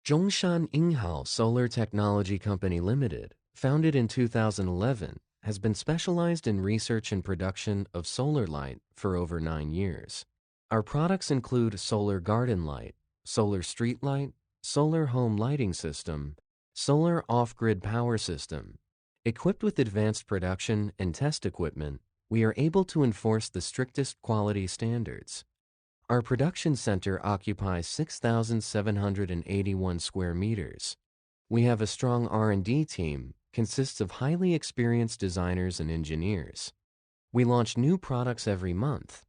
Zhongshan Yinghao Solar Technology Company Limited, founded in 2011, has been specialized in research and production of solar light for over 9 years. Our products include solar garden light, solar street light, solar home lighting system, solar off-grid power system. Equipped with advanced production and test equipment, we are able to enforce the strictest quality standards. Our production center occupies 6,781 square meters. We have a strong R&D team, consists of highly experienced designers and engineers. We launch new products every month.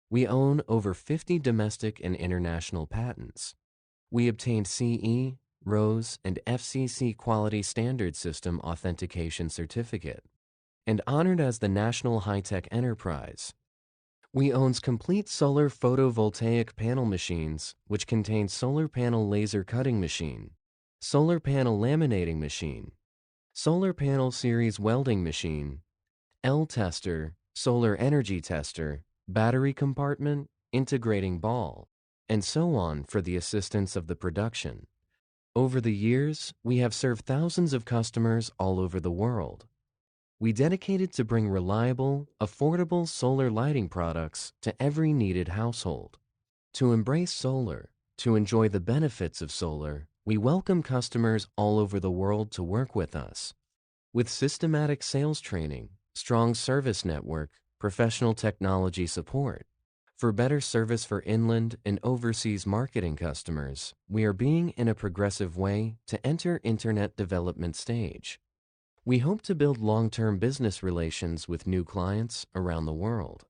We own over 50 domestic and international patents. We obtained CE, RoHS, and FCC Quality Standard System Authentication Certificate, and honored as the National High-Tech Enterprise. We owns complete solar photovoltaic panel machines, which contain solar panel laser cutting machine, solar panel laminating machine, solar panel series welding machine, L tester, solar energy tester, battery compartment, integrating ball, and so on for the assistance of the production. Over the years, we have served thousands of customers all over the world. We dedicated to bring reliable, affordable solar lighting products to every needed household. To embrace solar, to enjoy the benefits of solar, we welcome customers all over the world to work with us. With systematic sales training, strong service network, professional technology support. For better service for inland and overseas marketing customers, we are being in a progressive way to enter internet development stage. We hope to build long-term business relations with new clients around the world.